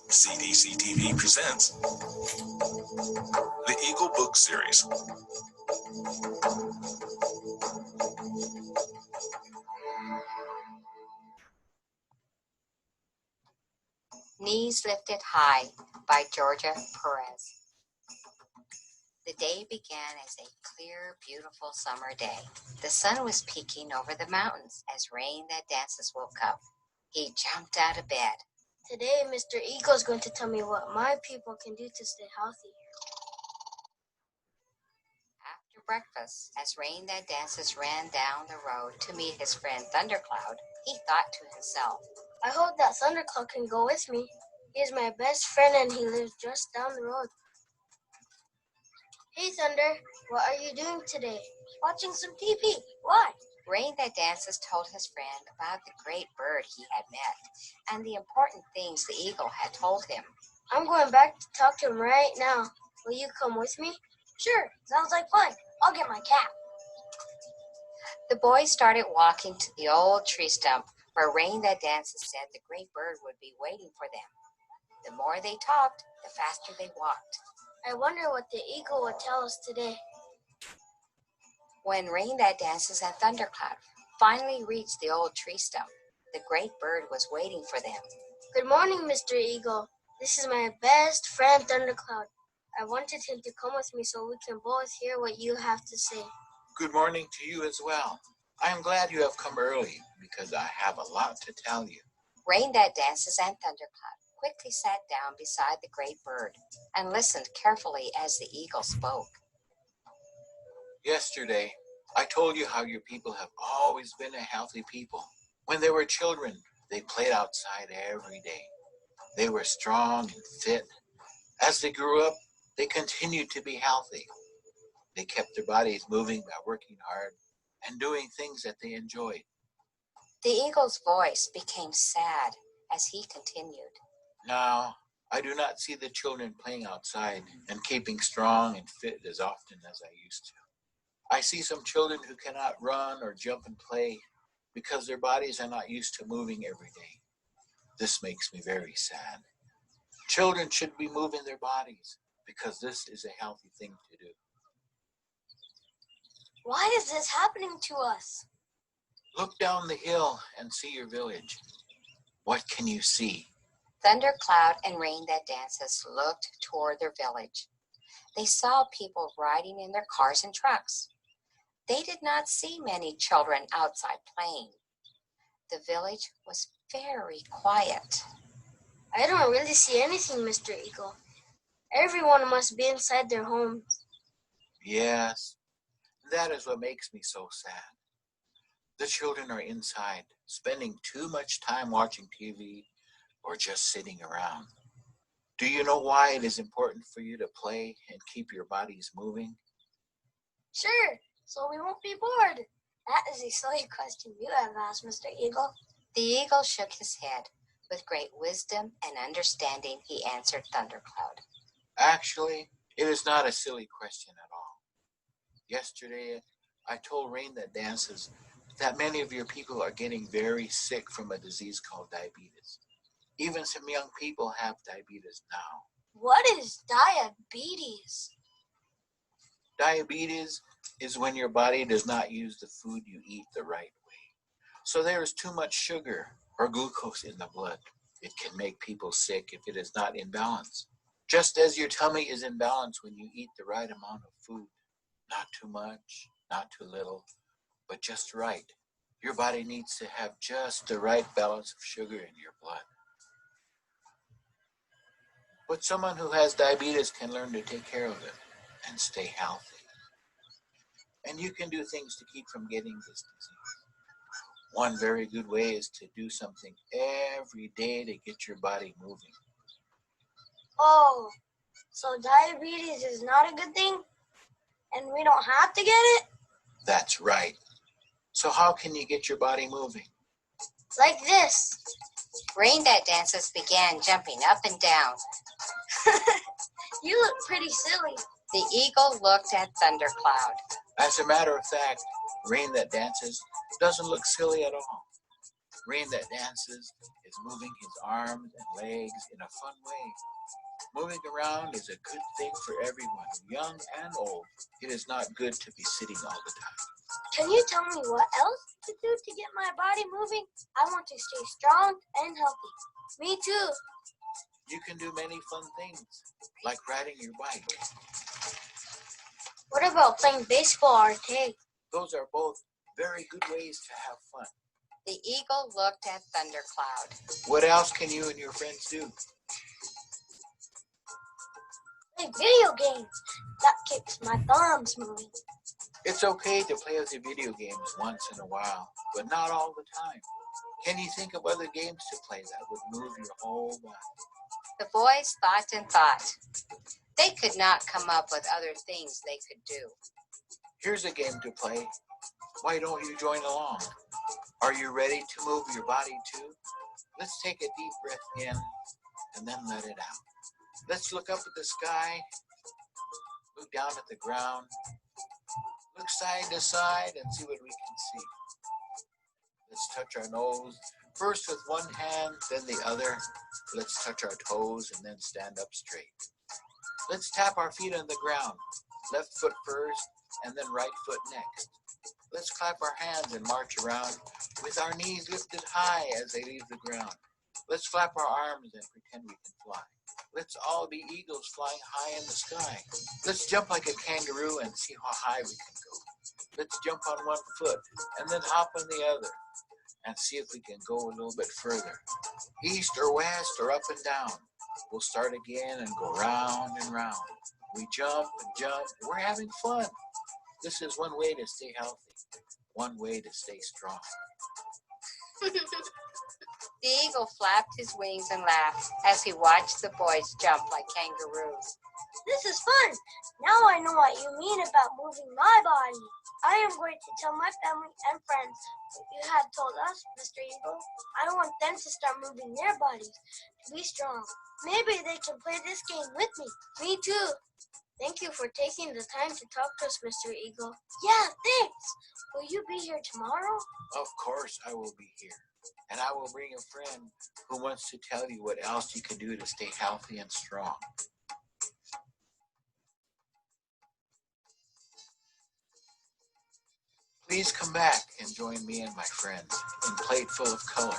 CDC TV presents the Eagle Book Series. Knees Lifted High by Georgia Perez. The day began as a clear, beautiful summer day. The sun was peeking over the mountains as Rain That Dances woke up. He jumped out of bed. Today, Mr. Eagle is going to tell me what my people can do to stay healthy. After breakfast, as Rain That Dances ran down the road to meet his friend Thundercloud, he thought to himself, I hope that Thundercloud can go with me. He is my best friend and he lives just down the road. Hey, Thunder, what are you doing today? Watching some TV. Why? Rain That Dances told his friend about the great bird he had met and the important things the eagle had told him. I'm going back to talk to him right now. Will you come with me? Sure, sounds like fun. I'll get my cap. The boys started walking to the old tree stump where Rain That Dances said the great bird would be waiting for them. The more they talked, the faster they walked. I wonder what the eagle will tell us today. When Rain That Dances and Thundercloud finally reached the old tree stump, the great bird was waiting for them. Good morning, Mr. Eagle. This is my best friend, Thundercloud. I wanted him to come with me so we can both hear what you have to say. Good morning to you as well. I am glad you have come early because I have a lot to tell you. Rain That Dances and Thundercloud quickly sat down beside the great bird and listened carefully as the eagle spoke. Yesterday, I told you how your people have always been a healthy people. When they were children, they played outside every day. They were strong and fit. As they grew up, they continued to be healthy. They kept their bodies moving by working hard and doing things that they enjoyed. The eagle's voice became sad as he continued. Now, I do not see the children playing outside and keeping strong and fit as often as I used to. I see some children who cannot run or jump and play because their bodies are not used to moving every day. This makes me very sad. Children should be moving their bodies because this is a healthy thing to do. Why is this happening to us? Look down the hill and see your village. What can you see? Thundercloud and Rain That Dances looked toward their village. They saw people riding in their cars and trucks. They did not see many children outside playing. The village was very quiet. I don't really see anything, Mr. Eagle. Everyone must be inside their homes. Yes, that is what makes me so sad. The children are inside, spending too much time watching TV or just sitting around. Do you know why it is important for you to play and keep your bodies moving? Sure, so we won't be bored. That is a silly question you have asked, Mr. Eagle. The eagle shook his head. With great wisdom and understanding, he answered Thundercloud. Actually, it is not a silly question at all. Yesterday, I told Rain That Dances that many of your people are getting very sick from a disease called diabetes. Even some young people have diabetes now. What is diabetes? Diabetes is when your body does not use the food you eat the right way. So there is too much sugar or glucose in the blood. It can make people sick if it is not in balance. Just as your tummy is in balance when you eat the right amount of food. Not too much, not too little, but just right. Your body needs to have just the right balance of sugar in your blood. But someone who has diabetes can learn to take care of it and stay healthy. And you can do things to keep from getting this disease. One very good way is to do something every day to get your body moving. Oh, so diabetes is not a good thing? And we don't have to get it? That's right. So how can you get your body moving? Like this. Rain That Dances began jumping up and down. You look pretty silly. The eagle looked at Thundercloud. As a matter of fact, Rain That Dances doesn't look silly at all. Rain that dances is moving his arms and legs in a fun way. Moving around is a good thing for everyone, young and old. It is not good to be sitting all the time. Can you tell me what else to do to get my body moving? I want to stay strong and healthy. Me too. You can do many fun things, like riding your bike. What about playing baseball or tag? Those are both very good ways to have fun. The eagle looked at Thundercloud. What else can you and your friends do? Play video games. That keeps my thumbs moving. It's okay to play with the video games once in a while, but not all the time. Can you think of other games to play that would move your whole body? The boys thought and thought. They could not come up with other things they could do. Here's a game to play. Why don't you join along? Are you ready to move your body too? Let's take a deep breath in and then let it out. Let's look up at the sky, look down at the ground, look side to side and see what we can see. Let's touch our nose, first with one hand, then the other. Let's touch our toes and then stand up straight. Let's tap our feet on the ground, left foot first and then right foot next. Let's clap our hands and march around with our knees lifted high as they leave the ground. Let's flap our arms and pretend we can fly. Let's all be eagles flying high in the sky. Let's jump like a kangaroo and see how high we can go. Let's jump on one foot and then hop on the other and see if we can go a little bit further. East or west or up and down. We'll start again and go round and round. We jump and jump. We're having fun. This is one way to stay healthy, one way to stay strong. The eagle flapped his wings and laughed as he watched the boys jump like kangaroos. This is fun. Now I know what you mean about moving my body. I am going to tell my family and friends what you have told us, Mr. Eagle. I want them to start moving their bodies to be strong. Maybe they can play this game with me. Me too. Thank you for taking the time to talk to us, Mr. Eagle. Yeah, thanks. Will you be here tomorrow? Of course I will be here. And I will bring a friend who wants to tell you what else you can do to stay healthy and strong. Please come back and join me and my friends in Plate Full of Color.